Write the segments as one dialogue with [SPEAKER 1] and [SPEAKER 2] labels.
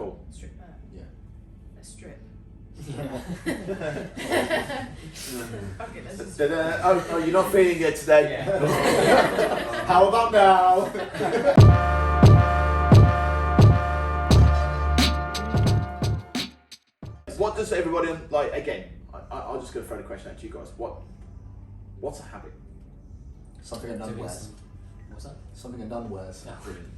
[SPEAKER 1] Cool.
[SPEAKER 2] Strip back.
[SPEAKER 3] Yeah.
[SPEAKER 2] A strip.
[SPEAKER 3] Yeah.
[SPEAKER 2] Fuck it, let's just
[SPEAKER 1] Oh, you're not feeling it today.
[SPEAKER 3] Yeah. How about now?
[SPEAKER 1] What does everybody like? Again, I'll just go throw the question out to you guys. What's a habit?
[SPEAKER 3] Something a nun wears.
[SPEAKER 4] What's that?
[SPEAKER 3] Something a nun wears.
[SPEAKER 4] Yeah, brilliant.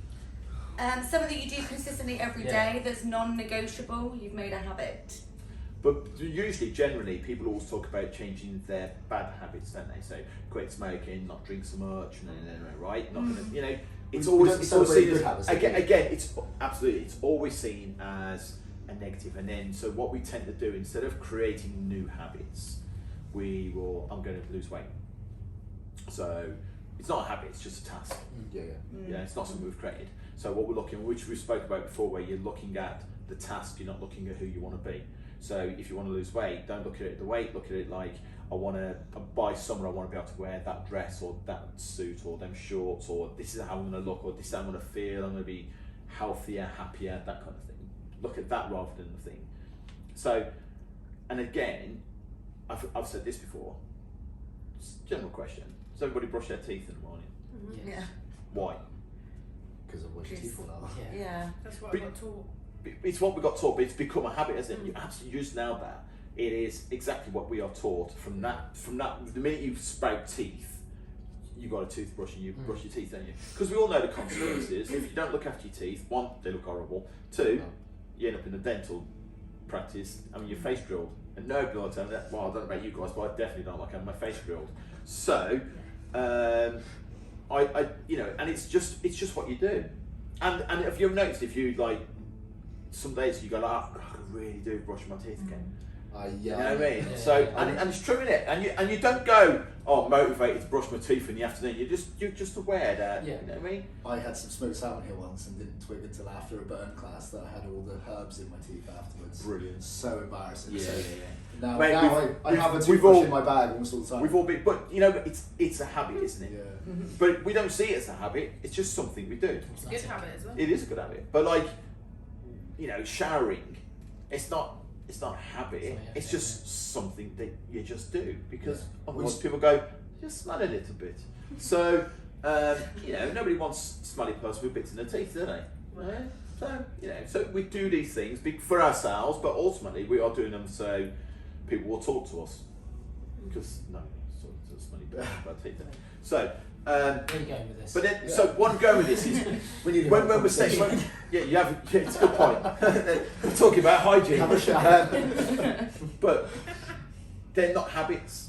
[SPEAKER 5] Something that you do consistently every day that's non-negotiable, you've made a habit.
[SPEAKER 1] But usually, generally, people always talk about changing their bad habits, don't they? So quit smoking, not drink so much, right? Not gonna, you know, it's always seen as
[SPEAKER 3] habits,
[SPEAKER 1] again, it's absolutely, it's always seen as a negative. And then, so what we tend to do, instead of creating new habits, I'm going to lose weight. So it's not a habit; it's just a task.
[SPEAKER 3] Yeah.
[SPEAKER 1] Yeah, it's not something we've created. So what we're looking, which we spoke about before, where you're looking at the task, you're not looking at who you want to be. So if you want to lose weight, don't look at it the weight, look at it like, by summer I want to be able to wear that dress or that suit or them shorts, or this is how I'm going to look, or this is how I'm going to feel, I'm going to be healthier, happier, that kind of thing. Look at that rather than the thing. So, and again, I've said this before, it's a general question. Does everybody brush their teeth in the morning?
[SPEAKER 5] Mm-hmm.
[SPEAKER 4] Yes.
[SPEAKER 5] Yeah.
[SPEAKER 1] Why?
[SPEAKER 3] Because of what your teeth will are.
[SPEAKER 5] Yeah.
[SPEAKER 2] That's what I got taught.
[SPEAKER 1] It's what we got taught, but it's become a habit, isn't it? You absolutely just now that it is exactly what we are taught from that. The minute you sprout teeth, you got a toothbrush and you brush your teeth, don't you? Because we all know the consequences. If you don't look after your teeth, one, they look horrible. Two, you end up in a dental practice. I mean, your face drilled, and nobody will tell me that. Well, I don't know about you guys, but I definitely don't like having my face drilled. So, I you know, and it's just what you do. And if you've noticed, if you like, some days you go like, oh, I could really do brush my teeth again.
[SPEAKER 3] Yeah.
[SPEAKER 1] You know what I mean?
[SPEAKER 4] Yeah.
[SPEAKER 1] So and it's true, innit? And you don't go, oh, motivated to brush my teeth in the afternoon. You're just aware that.
[SPEAKER 4] Yeah.
[SPEAKER 1] You know what I mean?
[SPEAKER 3] I had some smoked salmon here once and didn't twig until after a burn class that I had all the herbs in my teeth afterwards.
[SPEAKER 1] Brilliant.
[SPEAKER 3] So embarrassing.
[SPEAKER 1] Yeah,
[SPEAKER 3] So
[SPEAKER 1] yeah.
[SPEAKER 3] Now,
[SPEAKER 1] Mate,
[SPEAKER 3] I have a
[SPEAKER 1] we've
[SPEAKER 3] toothbrush
[SPEAKER 1] all-
[SPEAKER 3] in my bag almost all the time.
[SPEAKER 1] We've all been, but you know, it's a habit, isn't it?
[SPEAKER 3] Yeah.
[SPEAKER 1] But we don't see it as a habit. It's just something we do.
[SPEAKER 2] It's a good habit as well.
[SPEAKER 1] It is a good habit, but like, you know, showering, it's not a habit. It's just something that you just do because otherwise people go, just smell a little bit. So, you know, nobody wants a smelly person with bits in their teeth, do they? Right? So, you know, so we do these things for ourselves, but ultimately we are doing them so people will talk to us. Because it's a smelly bad teeth, isn't it? So.
[SPEAKER 4] Where are you going with this?
[SPEAKER 1] But then, so what I'm going with this is when we're saying, you have, it's a good point. We're talking about hygiene.
[SPEAKER 3] Have a shower.
[SPEAKER 1] But they're not habits.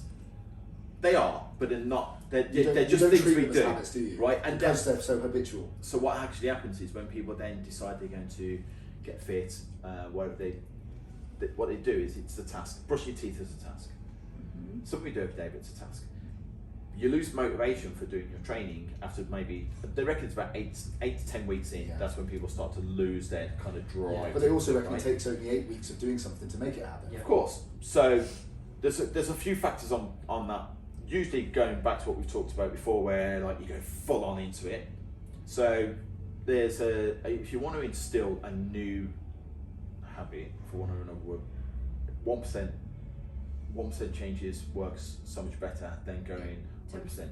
[SPEAKER 1] They are, but they're not. They're just things we do,
[SPEAKER 3] habits, do you?
[SPEAKER 1] right? And
[SPEAKER 3] because they're so habitual.
[SPEAKER 1] so what actually happens is when people then decide they're going to get fit, what they do is it's a task. Brushing your teeth is a task. Something we do every day, but it's a task. You lose motivation for doing your training after maybe, they reckon it's about 8 to 10 weeks in.
[SPEAKER 3] Yeah.
[SPEAKER 1] That's when people start to lose their kind of drive.
[SPEAKER 4] Yeah.
[SPEAKER 3] But they also reckon
[SPEAKER 1] right?
[SPEAKER 3] it takes only 8 weeks of doing something to make it happen.
[SPEAKER 4] Yeah.
[SPEAKER 1] Of course. So there's a few factors on that. Usually going back to what we've talked about before, where like you go full on into it. So there's if you want to instill a new habit, for want of another word, 1% changes works so much better than going 100%.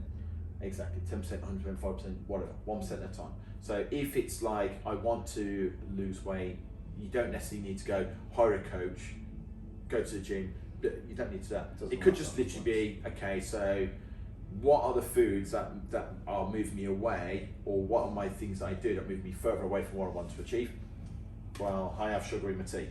[SPEAKER 1] Exactly, 10%, 100%, 5%, whatever, 1% at a time. So if it's like, I want to lose weight, you don't necessarily need to go hire a coach, go to the gym. You don't need to do that. It could just literally be, okay, so what are the foods that are moving me away, or what are my things that I do that move me further away from what I want to achieve? Well, I have sugar in my tea.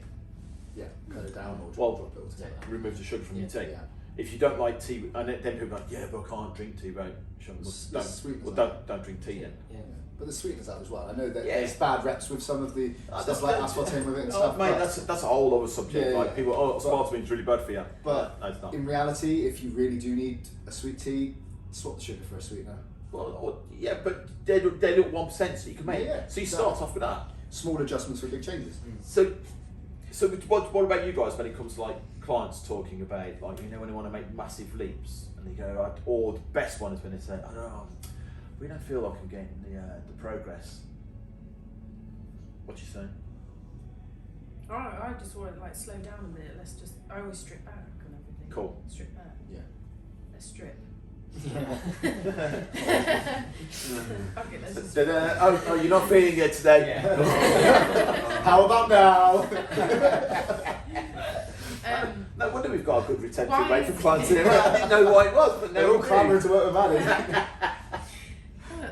[SPEAKER 3] Yeah, cut it down or
[SPEAKER 1] Well,
[SPEAKER 3] drop it altogether.
[SPEAKER 1] remove the sugar from your tea.
[SPEAKER 3] Yeah.
[SPEAKER 1] If you don't like tea, and then people go, yeah, but I can't drink tea, right? Don't drink tea then.
[SPEAKER 4] Yeah.
[SPEAKER 3] But the sweetness out as well. I know that
[SPEAKER 1] Yeah.
[SPEAKER 3] there's bad reps with some of the stuff like aspartame with it and
[SPEAKER 1] Oh,
[SPEAKER 3] stuff.
[SPEAKER 1] mate,
[SPEAKER 3] but
[SPEAKER 1] that's a whole other subject.
[SPEAKER 3] Yeah,
[SPEAKER 1] like
[SPEAKER 3] yeah.
[SPEAKER 1] people, aspartame's really bad for you.
[SPEAKER 3] But
[SPEAKER 1] no, it's not.
[SPEAKER 3] in reality, if you really do need a sweet tea, swap the sugar for a sweetener.
[SPEAKER 1] Well, yeah, but they look 1%, so you can make.
[SPEAKER 3] Yeah,
[SPEAKER 1] so you
[SPEAKER 3] exactly.
[SPEAKER 1] start off with that.
[SPEAKER 3] Small adjustments for big changes.
[SPEAKER 1] So what about you guys when it comes to like clients talking about, like, you know, when they want to make massive leaps and they go, or the best one is when they say, I don't know, we don't feel like I'm getting the progress. What you saying?
[SPEAKER 2] I just want to like slow down a minute. Let's just. I always strip back and everything.
[SPEAKER 1] Cool.
[SPEAKER 2] Strip back.
[SPEAKER 3] Yeah.
[SPEAKER 2] Let's strip.
[SPEAKER 4] Yeah.
[SPEAKER 2] Fuck it. Let's just.
[SPEAKER 1] Oh, you're not feeling it today.
[SPEAKER 3] How about now?
[SPEAKER 1] No wonder we've got a good retention
[SPEAKER 2] Why
[SPEAKER 1] rate for
[SPEAKER 2] is-
[SPEAKER 1] clients here. I didn't know why it was, but
[SPEAKER 3] They're
[SPEAKER 1] now
[SPEAKER 3] all
[SPEAKER 1] we do.
[SPEAKER 3] clamouring to work with Annie.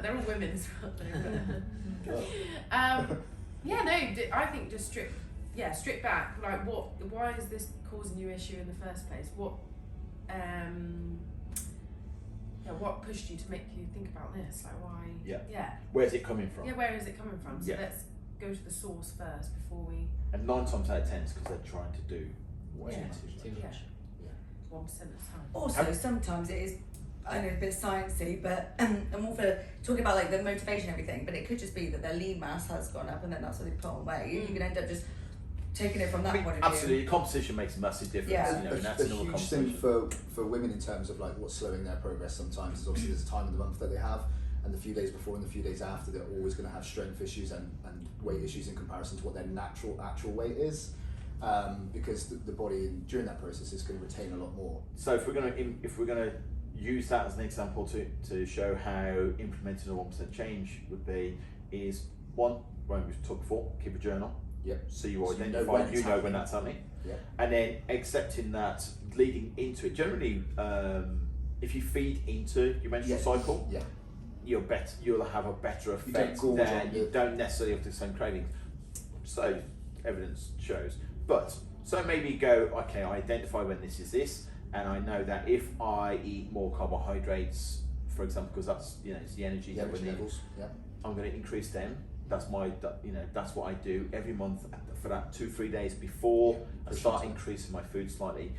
[SPEAKER 2] They're all women as well. Yeah, no. I think just strip back. Like, what? Why is this causing you issue in the first place? What? What pushed you to make you think about this? Like, why?
[SPEAKER 1] Yeah.
[SPEAKER 2] Yeah.
[SPEAKER 1] Where's it coming from?
[SPEAKER 2] Yeah. Where is it coming from? So
[SPEAKER 1] Yeah.
[SPEAKER 2] let's go to the source first before we.
[SPEAKER 1] And 9 times out of 10 is because they're trying to do way
[SPEAKER 2] Yeah.
[SPEAKER 1] too much.
[SPEAKER 2] Yeah. 1% of the time.
[SPEAKER 5] Also, sometimes it is, I know, a bit sciencey, but I'm all for talking about like the motivation and everything, but it could just be that their lean mass has gone up and then that's what they put on weight. You can end up just taking it from that
[SPEAKER 1] I mean,
[SPEAKER 5] point of view.
[SPEAKER 1] absolutely, composition makes a massive difference.
[SPEAKER 5] Yeah.
[SPEAKER 1] You know, and that's
[SPEAKER 3] a
[SPEAKER 1] another
[SPEAKER 3] huge thing
[SPEAKER 1] conversation.
[SPEAKER 3] for women in terms of like what's slowing their progress sometimes is obviously there's a time of the month that they have, and the few days before and the few days after they're always going to have strength issues and weight issues in comparison to what their actual weight is, because the body during that process is going to retain a lot more.
[SPEAKER 1] So if we're gonna use that as an example to show how implementing a 1% change would be, is one, when we've talked before, keep a journal.
[SPEAKER 3] Yep.
[SPEAKER 1] So you
[SPEAKER 3] So
[SPEAKER 1] identify,
[SPEAKER 3] when it's
[SPEAKER 1] you know
[SPEAKER 3] happening.
[SPEAKER 1] when that's happening.
[SPEAKER 3] Yeah.
[SPEAKER 1] And then accepting that leading into it. Generally, if you feed into your menstrual cycle,
[SPEAKER 3] Yeah.
[SPEAKER 1] you'll have a better
[SPEAKER 3] You don't
[SPEAKER 1] effect
[SPEAKER 3] gorge
[SPEAKER 1] there.
[SPEAKER 3] on
[SPEAKER 1] You
[SPEAKER 3] the-
[SPEAKER 1] don't necessarily have the same cravings. So evidence shows. But so maybe go, okay, I identify when this is this, and I know that if I eat more carbohydrates, for example, because that's it's the energy
[SPEAKER 3] Yeah,
[SPEAKER 1] that we
[SPEAKER 3] which
[SPEAKER 1] need,
[SPEAKER 3] levels. Yeah.
[SPEAKER 1] I'm going to increase them. That's that's what I do every month for that 2-3 days before I start increasing my food slightly.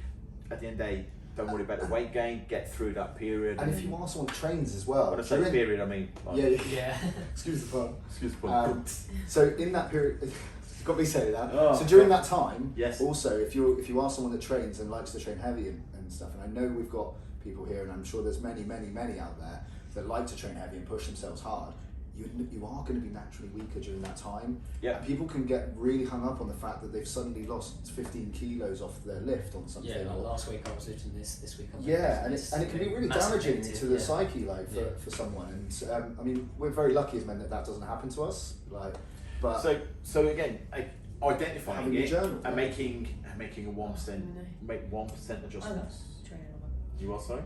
[SPEAKER 1] At the end of the day, don't worry about the weight gain. Get through that period.
[SPEAKER 3] And if you are someone that trains as well,
[SPEAKER 1] when I say
[SPEAKER 3] during-
[SPEAKER 1] period, I mean like,
[SPEAKER 4] Yeah.
[SPEAKER 3] excuse the pun.
[SPEAKER 1] excuse the
[SPEAKER 3] Um, so in that period, you've got me saying that.
[SPEAKER 1] Oh,
[SPEAKER 3] so during
[SPEAKER 1] God.
[SPEAKER 3] that time,
[SPEAKER 1] Yes.
[SPEAKER 3] also if you are someone that trains and likes to train heavy and stuff, and I know we've got people here, and I'm sure there's many out there that like to train heavy and push themselves hard. You are going to be naturally weaker during that time.
[SPEAKER 1] Yeah.
[SPEAKER 3] And people can get really hung up on the fact that they've suddenly lost 15 kilos off their lift on something.
[SPEAKER 4] Yeah, like
[SPEAKER 3] or-
[SPEAKER 4] last week I was lifting this week I'm
[SPEAKER 3] Yeah, and
[SPEAKER 4] this.
[SPEAKER 3] it can be really
[SPEAKER 4] Massive
[SPEAKER 3] damaging
[SPEAKER 4] negative,
[SPEAKER 3] to the
[SPEAKER 4] yeah.
[SPEAKER 3] psyche, like for someone. And I mean, we're very lucky as men that doesn't happen to us. Like, but
[SPEAKER 1] so again, identifying
[SPEAKER 3] Having a
[SPEAKER 1] it
[SPEAKER 3] journal,
[SPEAKER 1] and
[SPEAKER 3] yeah.
[SPEAKER 1] making a 1%, make 1%
[SPEAKER 5] I love
[SPEAKER 1] adjustments.
[SPEAKER 5] training on
[SPEAKER 1] You are sorry?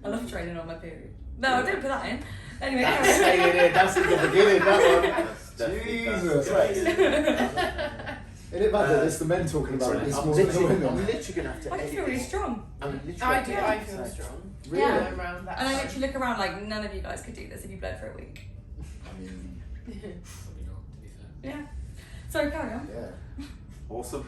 [SPEAKER 5] I love training on my period. No, I didn't put that in. Anyway,
[SPEAKER 3] that's
[SPEAKER 5] carry on.
[SPEAKER 3] staying in. That's in the beginning. That
[SPEAKER 1] That's definitely- that's
[SPEAKER 3] Jesus.
[SPEAKER 1] great.
[SPEAKER 3] one. Isn't it mad that it's the men talking about it? It's
[SPEAKER 1] I'm
[SPEAKER 3] more than the
[SPEAKER 1] literally
[SPEAKER 3] women.
[SPEAKER 1] gonna have to.
[SPEAKER 5] I just feel really strong.
[SPEAKER 1] I'm literally
[SPEAKER 2] I
[SPEAKER 1] have
[SPEAKER 2] do.
[SPEAKER 1] to
[SPEAKER 2] I
[SPEAKER 1] edit
[SPEAKER 2] feel
[SPEAKER 1] that.
[SPEAKER 2] strong.
[SPEAKER 3] Really?
[SPEAKER 5] Yeah.
[SPEAKER 2] Around that.
[SPEAKER 5] And I
[SPEAKER 2] time.
[SPEAKER 5] literally look around like none of you guys could do this if you bled for a week.
[SPEAKER 3] I mean,
[SPEAKER 4] Probably not, to be fair.
[SPEAKER 5] Yeah. So carry on.
[SPEAKER 3] yeah.
[SPEAKER 1] Awesome.